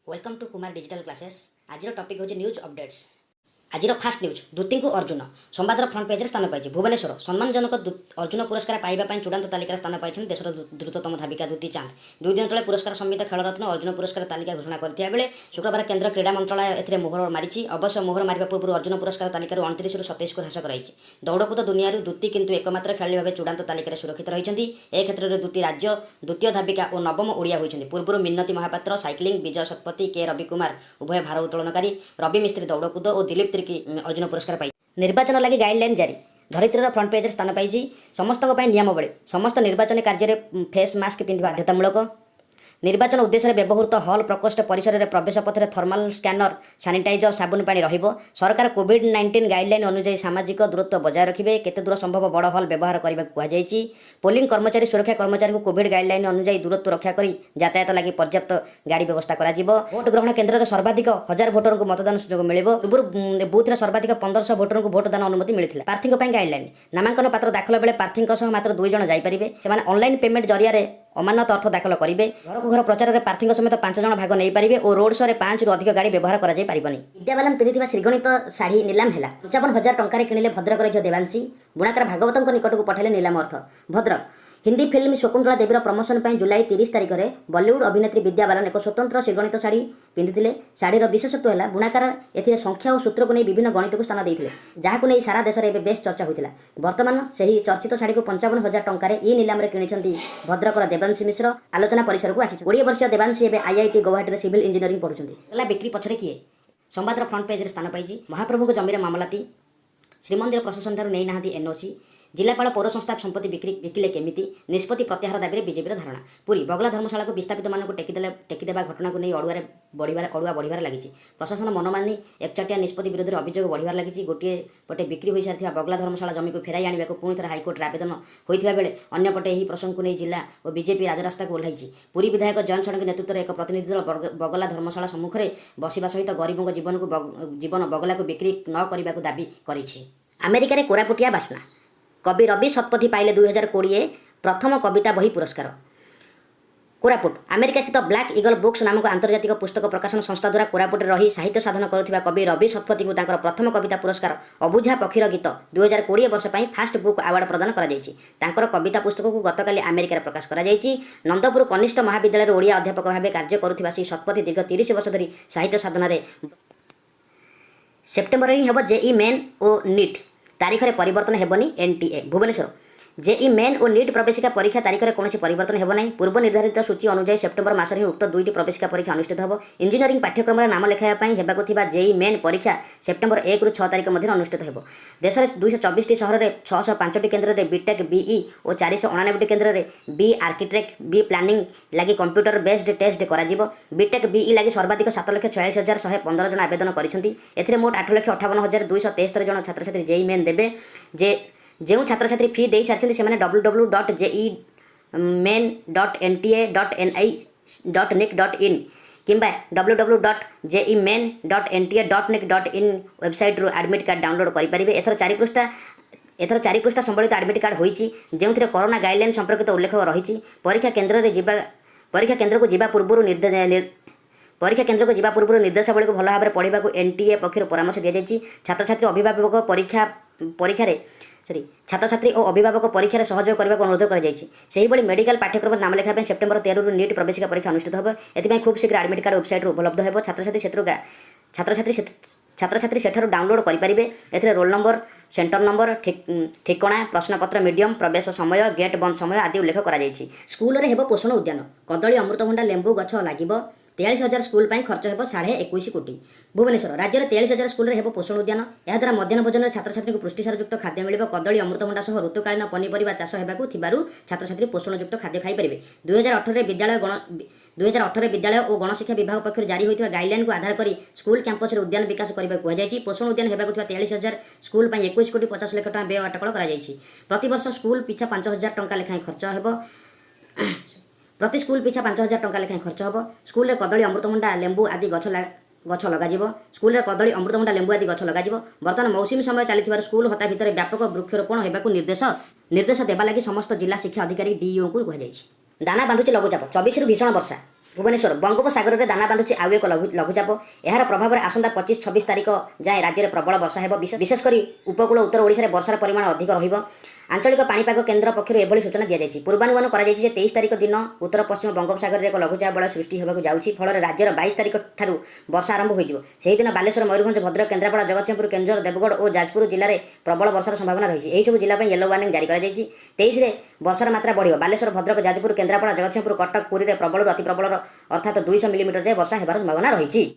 Welcome to Kumar digital classes. आज topic होची news updates. आज फास्ट न्यूज दूती को अर्जुन संवादर फ्रंट पेज स्थान पाई। भुवनेश्वर सम्मानजनक अर्जुन पुरस्कार पाइबा चूड़ांत तालिकार स्थान पाई देशर द्रुततम धाविका दूती चांद। 2 दिन तले पुरस्कार सम्मित खेलरत्न अर्जुन पुरस्कार तालिका घोषणा करथिया बेले शुक्रवार केंद्र क्रीड़ा मंत्रालय एथिरे मोहर मारिछि। अवश्य मोहर मारिबा पूर्व अर्जुन पुरस्कार तालिकार 29 रु 27 को ह्रास कराइछि। दौड़कूद दुनिया दूती किंतु एकमात्र खेलाड़ी भाव चूड़ांत तालिकार सुरक्षित रहिछन्ति। ए क्षेत्र में दूती राज्य द्वितीय धाविका और नवम ओडिया होइछन्ति। पूर्व मिन्नती महापात्र साइक्लिंग, विजय शतपथी, के रवि कुमार उभय भार उत्तोलनकारी, रवि मिस्त्री दौड़कूद और दिलीप तिर्की अर्जुन पुरस्कार पाई। निर्वाचन लगी गाइडलाइन जारी। धरित्रीर फ्रंट पेज स्थान पाई। समस्त नियमावली समस्त निर्वाचन कार्य फेस मास्क पिंधा बाध्यतामूलक। निर्वाचन उद्देश्य व्यवहृत हल प्रकोष्ठ परिसर में प्रवेश पथरे थर्माल स्कानर, सानिटाइजर, साबुन पानी रहिबो। सरकार कोविड-19 गाइडलाइन अनुसार सामाजिक दूरत्व बजाय रखिबे। केते दूर संभव बड़ हल व्यवहार करने को कहुଯାଇଛି। पोलिंग कर्मचारी सुरक्षा कर्मचारी को कोविड गाइडलाइन अनुसार दूरत्व रक्षा करी यातायात लगी पर्याप्त गाड़ी व्यवस्था करा जिवो। भोट ग्रहण केन्द्र में सर्वाधिक 1000 भोटर को मतदान सुयोग मिलिबो। पूर्व बूथ में सर्वाधिक 1500 भोटर को भोटदान अनुमति मिलिथिला। प्रार्थी गाइडलाइन नामांकन पत्र दाखल बेले प्रार्थी मात्र 2 जण जाई परिबे। सेमाने ऑनलाइन पेमेंट जरिया अमानत अर्थ दाखल करेंगे। घर को घर प्रचार में प्रार्थी समेत 5 जण भाग नहीं पारे और रोड शो 5 रु अधिक गाड़ी व्यवहार कर विद्याबालन पिंधि श्रीगणित शाढ़ी निलाम है। 55,000 टंकार किणिले भद्रक झील देवांशी। बुणाकर भागवत निकट को पठाइले निलाम अर्थ। भद्रक हिंदी फिल्म शकुंतला देवीर प्रमोशन पर जुलाई 30 तारिख में बॉलीवुड अभिनेत्री विद्या बालन एक स्वतंत्र श्रीगणित शाढ़ी पिंधि। शाढ़ीर विशेषत्व है बुणाकार ए संख्या और सूत्र को नहीं विभिन्न गणित को स्थान देते, जहां नहीं सारा देश में बेस चर्चा होता। बर्तमान से ही चर्चित शाढ़ी को 55,000 टंकार ई निलाम किणी भद्रकर देवांशी मिश्र आलोचना परिसर को आसी। 20 वर्षीय देवांशी एवं आईआईटी गौहाटी सिविल इंजीनियरिंग पढ़ुंट। बिक्री पछरे किए संवादर फ्रंट पेज स्थान पाई। महाप्रभु जमीर मामलाती श्रीमंदिर प्रशासन ठार नहीं नाहांती एनओसी। जिलापाल पौर संस्था संपत्ति बिकिले केमिति निष्पत्ति प्रत्याहार दाबी में बीजेपी धारणा। पुरी बगला धर्मशाला को विस्थापित मानक टेकीदेवा घटना को नहीं अड़ुआ बढ़िबार लगी। प्रशासन मनमानी एकचाटिया निष्पत्ति विरोध में अभियोग बढ़िबार लगी। गोटे पटे बिक्री हो सारी बगला धर्मशाला जमी को फेराई आने को पुणी थर हाइकोर्ट आवेदन होता बेले अन्यपटे यह प्रसंग को नहीं जिला और बीजेपी राजरास्ता को ओह्लाई। पुरी विधायक जयंत षडंगी नेतृत्व में एक प्रतिनिधि दल बगला धर्मशाला सम्मुख में बसवा सहित गरीबों जीवन बगला को बिक्री न करने को दाबी करिछि। अमेरिका कोरापुटिया बास्ना कवि रवि शतपथी पाइले 2020 प्रथम कविता बही पुरस्कार। कोरापुट अमेरिका स्थित ब्लैक ईगल बुक्स नामक आंतर्जातिक पुस्तक प्रकाशन संस्था द्वारा कोरापुट रही साहित्य साधन करुवा कवि रवि शतपथी को तांकर प्रथम कविता पुरस्कार अबुझा पक्षीर गीत 2020 वर्ष पर फास्ट बुक अवार्ड प्रदान कर कविता पुस्तक को गतकाली अमेरिका प्रकाश कर। नंदपुर कनिष्ठ महाविद्यालय ओडिया अध्यापक भाव कार्य करुवा श्री शतपथी दीर्घ 30 वर्ष धरी साहित्य साधन सेप्टेम्बर ही हम जेई मेन और नीट तारीख में परिवर्तन हेबनी। एनटीए भुवनेश्वर जेई मेन और नीट प्रवेशिका परीक्षा तारीख में कौन परिवर्तन हेब नहीं। पूर्व निर्धारित सूची अनुसार सेप्टेम्बर मास ही उक्त 2टी प्रवेशिका परीक्षा अनुष्ठित हो। इंजीनियरिंग पाठ्यक्रम में नाम लेखाइबा हेबाकुथिबा जेई मेन परीक्षा सेप्टेम्बर 1 रु 6 तारिख मध्य अनुष्ठित हो। देश में 224 सहर में 605 केन्द्र में बीटेक बीई और 489 केन्द्र में बी आर्किटेक्ट बी प्लानिंग लगी कंप्यूटर बेस्ड टेस्ट कर। बीटेक बीई लगी सर्वाधिक 7,46,115 जन आवेदन कर। मोट 8,58,273 जन छात्र छात्री जेई मेन देवे। जो छात्र छात्री फी दे सारी से www.jei.nta.ni.nic.in किंबा www.jeimain.nta.nic.in वेबसाइट रू एडमिट कार्ड डाउनलोड करेंगे। एथर 4 पृष्ठा संबलित एडमिट कार्ड होती जो कोरोना गाइडलाइन संपर्कित उल्लेख रही। परीक्षा केन्द्र को जीवा पूर्व निर्देशावली को भल भाव पढ़ा एनटीए पक्ष परामर्श दी जाएगी। छात्र छात्री अभिभावक परीक्षा छात्र छात्री और अभिभावक परीक्षा सहयोग करने को अनुरोध कर। मेडिकल पाठ्यक्रम नाम लेखा सेप्टेम्बर 13 रु नीट प्रवेशिका परीक्षा अनुष्ठित हो। एथि खूब शीघ्र एडमिट कार्ड वेबसाइट उपलब्ध हो। छात्र छात्री सेठार डाउनलोड करेंगे। एथिरे रोल नंबर, सेंटर नंबर, ठिकणा, प्रश्नपत्र मीडियम, प्रवेश समय, गेट बंद समय आदि उल्लेख कर। स्कूल में हेब पोषण उद्यान कदली अमृतभंडा लेंबू गछ लगे। 43,000 स्कूल पर खर्च हो 21.5 कोटी। भुवनेश्वर राज्य में 43,000 स्कूल में पोषण उद्यान। यह द्वारा मध्याह्न भोजन छात्र छात्री को पुष्टिसारयुक्त खाद्य मिल। कदली अमृतभंडा सह ऋतुकालीन पनीपरिया चाष होगार छात्र छात्री पोषणयुक्त खाद्य खाईपर। 2018 विद्यालय और गणशिक्षा विभाग पक्ष जारी होता गाइडलाइन को आधार कर स्कूल कैंपस में उद्यान विकास करने को कहुई। पोषण उद्यान होगा 43,000 स्कूल पर 21 कोटी 50 लाख टଙ୍କା व्यय अटकल कर। प्रतिवर्ष स्कूल पिछा 5,000 टଙ୍କା लेखाएं खर्च हो। प्रति स्कूल पिछा 5,000 टଙ୍କା लेखाएं खर्च हो। स्कूल में कदली अमृतभंडा लेंबू आदि गछ लग। स्कूल में कदली अमृतभंडा लेंबू आदि गछ लग। बर्तमान मौसुमी समय चली स्कूल हता भितर व्यापक वृक्षरोपण होगा निर्देश देवा लगी समस्त जिला शिक्षा अधिकारी डीईओ को कहुई। दाना बांधुची लघुचाप 24 रु भीषण वर्षा। ଭୁବନେଶ୍ୱର ବଙ୍ଗୋପସାଗରରେ ଦାନା ବାନ୍ଧୁଛି ଆଉ ଏକ ଲଘୁଚାପ। ଏହାର ପ୍ରଭାବରେ ଆସନ୍ତା 25-26 ତାରିଖ ଯାଏଁ ରାଜ୍ୟରେ ପ୍ରବଳ ବର୍ଷା ହେବ। ବିଶେଷ କରି ଉପକୂଳ ଉତ୍ତର ଓଡ଼ିଶାରେ ବର୍ଷାର ପରିମାଣ ଅଧିକ ରହିବ। ଆଞ୍ଚଳିକ ପାଣିପାଗ କେନ୍ଦ୍ର ପକ୍ଷରୁ ଏଭଳି ସୂଚନା ଦିଆଯାଇଛି। ପୂର୍ବାନୁମାନ କରାଯାଇଛି ଯେ 23 ତାରିଖ ଦିନ ଉତ୍ତର ପଶ୍ଚିମ ବଙ୍ଗୋପସାଗରରେ ଏକ ଲଘୁଚାପ ବଳୟ ସୃଷ୍ଟି ହେବାକୁ ଯାଉଛି। ଫଳରେ ରାଜ୍ୟର 22 ତାରିଖ ଠାରୁ ବର୍ଷା ଆରମ୍ଭ ହୋଇଯିବ। ସେହିଦିନ ବାଲେଶ୍ୱର, ମୟୂରଭଞ୍ଜ, ଭଦ୍ରକ, କେନ୍ଦ୍ରାପଡ଼ା, ଜଗତସିଂହପୁର, କେନ୍ଦୁଝର, ଦେବଗଡ଼ ଓ ଯାଜପୁର ଜିଲ୍ଲାରେ ପ୍ରବଳ ବର୍ଷାର ସମ୍ଭାବନା ରହିଛି। ଏହିସବୁ ଜିଲ୍ଲା ପାଇଁ ୟେଲୋ ୱାର୍ଣ୍ଣିଂ ଜାରି କରାଯାଇଛି। 23ରେ ବର୍ଷାର ମାତ୍ରା ବଢ଼ିବ। ବାଲେଶ୍ୱର, ଭଦ୍ରକ, ଯାଜପୁର, କେନ୍ଦ୍ରାପଡ଼ା, ଜଗତସିଂହପୁର, କଟକ, ପୁରୀରେ ପ୍ରବଳରୁ ଅତି ପ୍ରବଳର ଅର୍ଥାତ୍ 200 ମିଲିମିଟର ଯାଏ ବର୍ଷା ହେବାର ସମ୍ଭାବନା ରହିଛି।